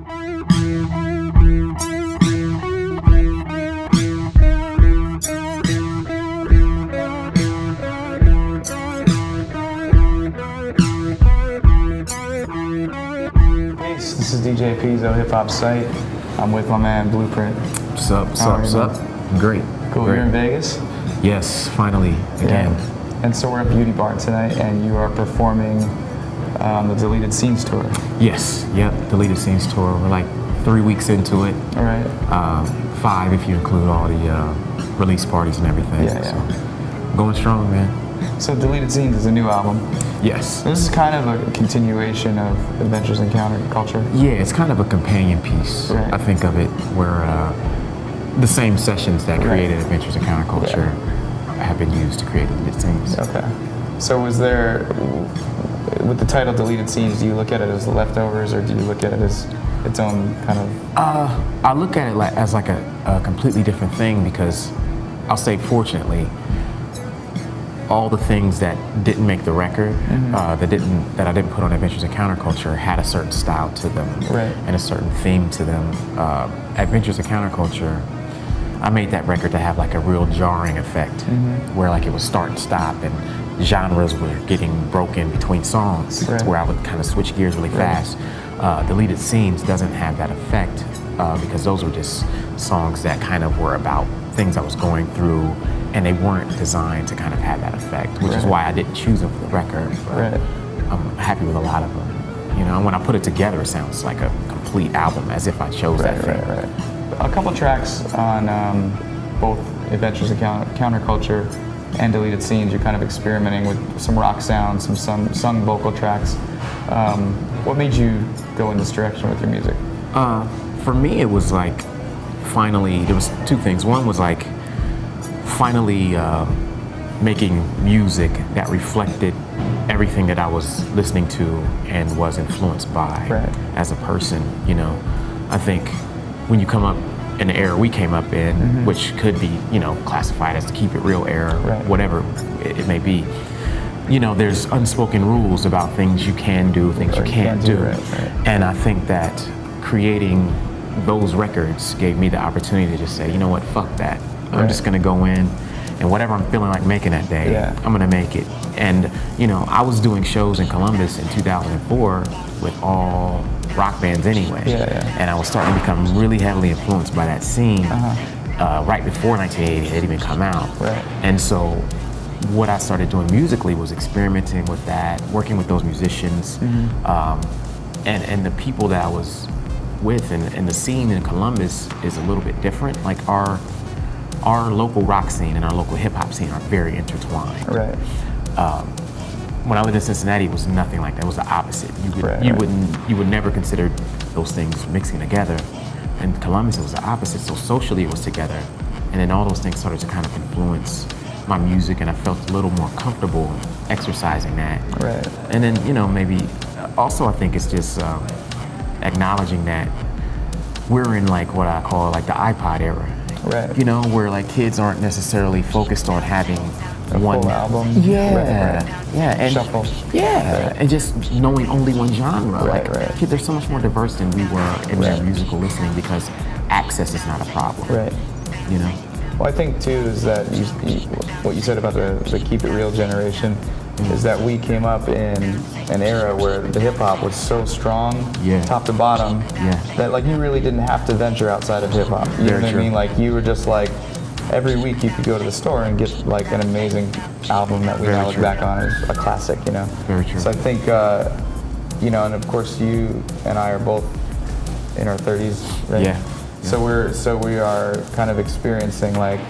This is DJ Pizzo, Hip Hop Site. I'm with my man Blueprint. What's up? What's up? Great. Cool. Great. You're in Vegas? Yes, finally, again. Yeah. And so we're at Beauty Bar tonight, and you are performing the Deleted Scenes tour. Yes. Yep. Deleted Scenes tour. We're like 3 weeks into it. All right. 5 if you include all the release parties and everything. Yeah. So, going strong, man. So Deleted Scenes is a new album. Yes. This is kind of a continuation of Adventures in Counterculture. Yeah, it's kind of a companion piece. Right. I think of it where the same sessions that created Adventures in Counterculture have been used to create Deleted Scenes. Okay. So was there, with the title Deleted Scenes, do you look at it as leftovers, or do you look at it as its own kind of? I look at it as like a completely different thing, because I'll say, fortunately, all the things that didn't make the record, that I didn't put on Adventures in Counterculture, had a certain style to them, and a certain theme to them. Adventures in Counterculture, I made that record to have like a real jarring effect, where like it would start and stop, and genres were getting broken between songs, where I would kind of switch gears really fast. Deleted Scenes doesn't have that effect, because those were just songs that kind of were about things I was going through, and they weren't designed to kind of have that effect, which is why I didn't choose them for the record. But I'm happy with a lot of them. You know, and when I put it together, it sounds like a complete album, as if I chose that thing. A couple tracks on both Adventures in Counterculture and Deleted Scenes, you're kind of experimenting with some rock sounds, some sung vocal tracks. What made you go in this direction with your music? For me, it was like, finally, there was 2 things. One was like, finally making music that reflected everything that I was listening to and was influenced by as a person. You know, I think when you come up in the era we came up in, which could be, you know, classified as the Keep It Real era, whatever it may be, you know, there's unspoken rules about things you can do, things you can't do. And I think that creating those records gave me the opportunity to just say, you know what, fuck that. I'm just gonna go in, and whatever I'm feeling like making that day, I'm gonna make it. And you know, I was doing shows in Columbus in 2004 with all rock bands anyway, and I was starting to become really heavily influenced by that scene right before 1980 had even come out. And so what I started doing musically was experimenting with that, working with those musicians, and the people that I was with, and the scene in Columbus is a little bit different. Like our local rock scene and our local hip hop scene are very intertwined. When I lived in Cincinnati, it was nothing like that. It was the opposite. You would never consider those things mixing together. In Columbus, it was the opposite. So socially, it was together, and then all those things started to kind of influence my music, and I felt a little more comfortable exercising that. And then, you know, maybe also I think it's just acknowledging that we're in like what I call like the iPod era. You know, where like kids aren't necessarily focused on having one full album. And shuffle. And just knowing only one genre. There's so much more diverse than we were in their musical listening, because access is not a problem. You know. Well, I think too is that what you said about the Keep It Real generation is that we came up in an era where the hip hop was so strong, top to bottom, that like you really didn't have to venture outside of hip hop. You know what I mean? Like you were just like, every week you could go to the store and get like an amazing album that we now look back on as a classic, you know? So I think, you know, and of course you and I are both in our 30s, right? So we are kind of experiencing like,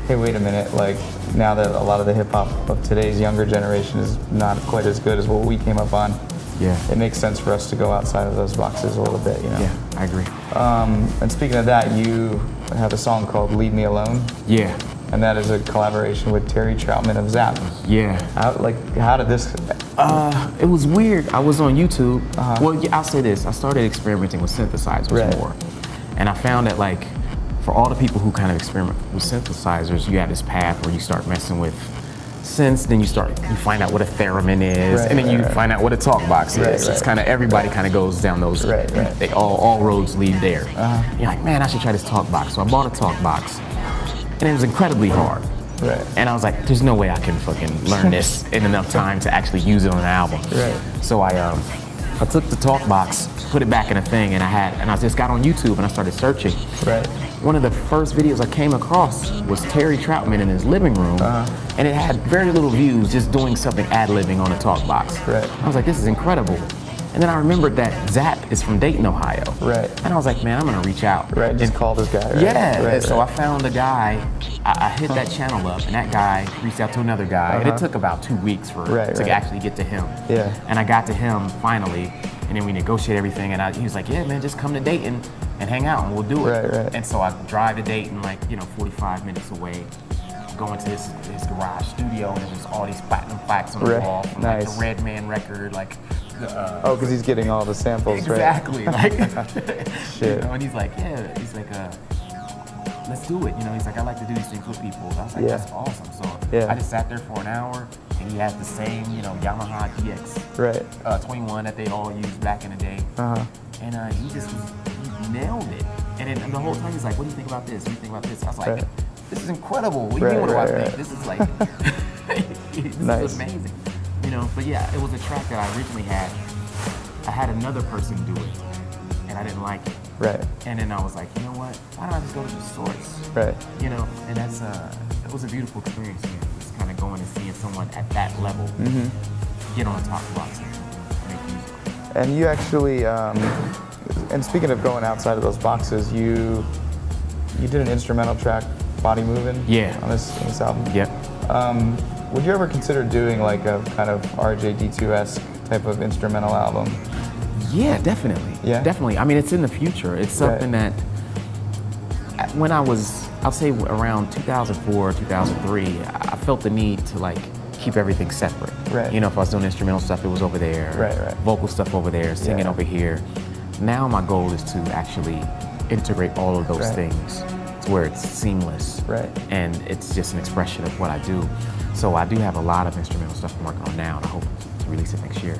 hey, wait a minute, like now that a lot of the hip hop of today's younger generation is not quite as good as what we came up on, it makes sense for us to go outside of those boxes a little bit, you know? Yeah, I agree. And speaking of that, you have a song called Leave Me Alone. And that is a collaboration with Terry Troutman of Zapp. How did this? It was weird. I was on YouTube. Well, I'll say this. I started experimenting with synthesizers more. And I found that like, for all the people who kind of experiment with synthesizers, you have this path where you start messing with since then you find out what a theremin is, and then you find out what a talk box is. It's kind of, everybody kind of goes down those, they all roads lead there. You're like, man, I should try this talk box. So I bought a talk box, and it was incredibly hard. And I was like, there's no way I can fucking learn this in enough time to actually use it on an album. So I took the talk box, put it back in a thing, and I just got on YouTube and I started searching. One of the first videos I came across was Terry Troutman in his living room, and it had very little views, just doing something ad-libbing on a talk box. I was like, this is incredible. And then I remembered that Zap is from Dayton, Ohio. And I was like, man, I'm gonna reach out. Just call this guy. So I found a guy, I hit that channel up, and that guy reached out to another guy, and it took about 2 weeks to actually get to him. And I got to him finally, and then we negotiated everything, and he was like, yeah, man, just come to Dayton and hang out, and we'll do it. And so I drive to Dayton, like, 45 minutes away, go into his garage studio, and there's all these platinum plaques on the wall from like the Red Man record, like. Because he's getting all the samples, exactly. Like, shit. And he's like, let's do it. He's like, I like to do these things with people. I was like, that's awesome. So I just sat there for an hour, and he had the same, Yamaha DX 21 that they all used back in the day. And he nailed it. And then the whole time he's like, what do you think about this? What do you think about this? I was like, this is incredible. What do you mean, what do I think? This is like, this is amazing. But yeah, it was a track that I originally had. I had another person do it, and I didn't like it. And then I was like, you know what? Why don't I just go to the source? And that's it was a beautiful experience. Just kind of going and seeing someone at that level get on the top box and make music. And you actually, and speaking of going outside of those boxes, you did an instrumental track, Body Movin', on this album. Would you ever consider doing like a kind of RJD2-esque type of instrumental album? Yeah, definitely. Definitely. I mean, it's in the future. It's something that when I'll say around 2004, 2003, I felt the need to like keep everything separate. If I was doing instrumental stuff, it was over there. Vocal stuff over there, singing over here. Now my goal is to actually integrate all of those things to where it's seamless. And it's just an expression of what I do. So I do have a lot of instrumental stuff I'm working on now, and I hope to release it next year,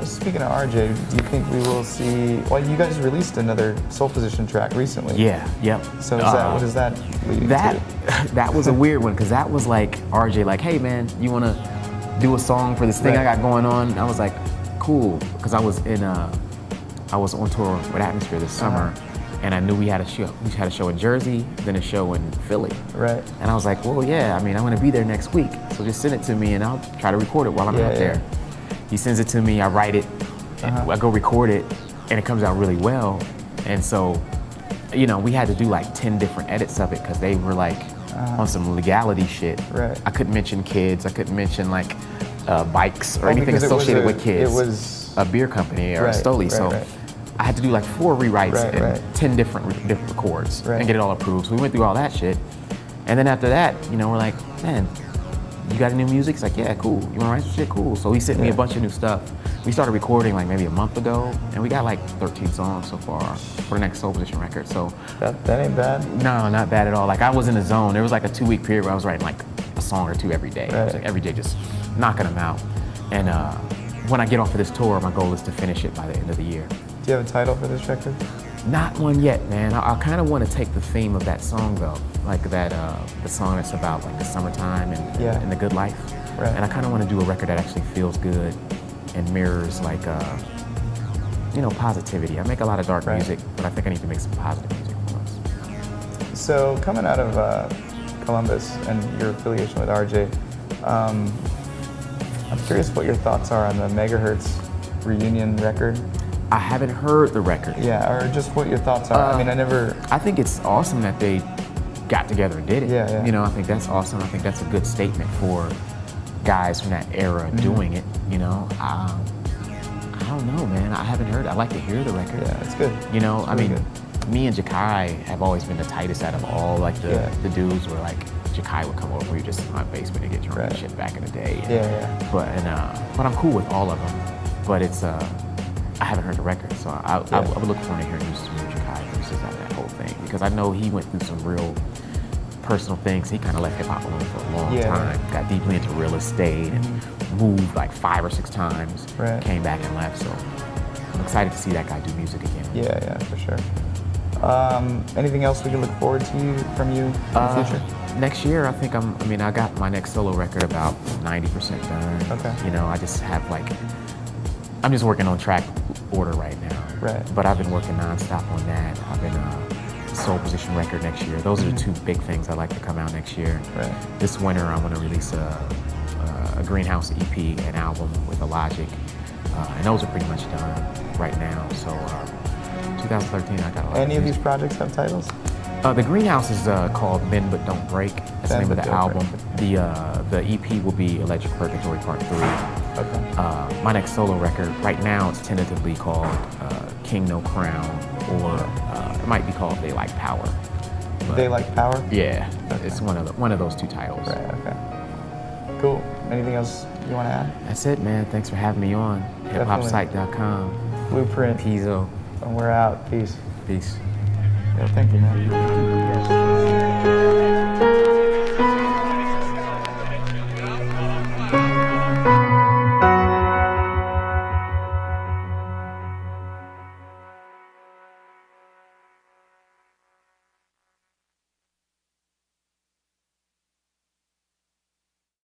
Speaking of RJ, do you think we will see, well, you guys released another Soul Position track recently. So what does that lead to? That was a weird one, because that was like RJ like, hey man, you want to do a song for this thing I got going on? And I was like, cool, because I was on tour with Atmosphere this summer. And I knew we had a show. We had a show in Jersey, then a show in Philly. And I was like, well, yeah, I mean, I'm gonna be there next week. So just send it to me and I'll try to record it while I'm out there. He sends it to me, I write it, and I go record it, and it comes out really well. And so, we had to do like 10 different edits of it because they were like on some legality shit. I couldn't mention kids, I couldn't mention like bikes or anything associated with kids. It was a beer company or a Stoli. I had to do like 4 rewrites and 10 different records and get it all approved. So we went through all that shit. And then after that, we're like, man, you got any new music? It's like, yeah, cool. You wanna write some shit? Cool. So he sent me a bunch of new stuff. We started recording like maybe a month ago, and we got like 13 songs so far for the next Soul Position record. So that ain't bad. No, not bad at all. Like I was in the zone. There was like a 2-week period where I was writing like a song or 2 every day. I was like every day just knocking them out. And when I get off of this tour, my goal is to finish it by the end of the year. Do you have a title for this record? Not one yet, man. I kind of want to take the theme of that song though, like that the song that's about like the summertime and the good life. And I kind of want to do a record that actually feels good and mirrors like positivity. I make a lot of dark music, but I think I need to make some positive music for us. So coming out of Columbus and your affiliation with RJ, I'm curious what your thoughts are on the Megahertz reunion record. I haven't heard the record. Yeah, or just what your thoughts are. I think it's awesome that they got together and did it. I think that's awesome. I think that's a good statement for guys from that era doing it. I don't know, man. I haven't heard it. I like to hear the record. Yeah, it's good. Me and Jakai have always been the tightest out of all like the dudes where like Jakai would come over, you just in my basement and get drunk and shit back in the day. But I'm cool with all of them. But it's I haven't heard the record, so I would look forward to hearing some new Jakai versus that whole thing, because I know he went through some real personal things. He kind of left hip hop alone for a long Yeah. time. Got deeply into real estate and moved like 5 or 6 times. Right. Came back and left. So I'm excited to see that guy do music again. Yeah, for sure. Anything else we can look forward to from you in the future? Next year, I think I got my next solo record about 90% done. Okay. You know, I just have I'm just working on track order right now. Right. But I've been working nonstop on that. I've been soul position record next year. Those are the 2 big things I'd like to come out next year. Right. This winter, I want to release a Greenhouse EP, an album with a Logic, and those are pretty much done right now. So 2013, I got a lot. Any of these projects have titles? The Greenhouse is called Bend But Don't Break. That's the name of the album. The EP will be Electric Purgatory Part 3. Okay. My next solo record, right now it's tentatively called King No Crown, or it might be called They Like Power. But, They Like Power? Yeah, Okay. it's one of those 2 titles. Right, okay. Cool. Anything else you want to add? That's it, man. Thanks for having me on. HipHopSite.com. Blueprint. Pizzo. And we're out. Peace. Peace. Yeah, thank you, man.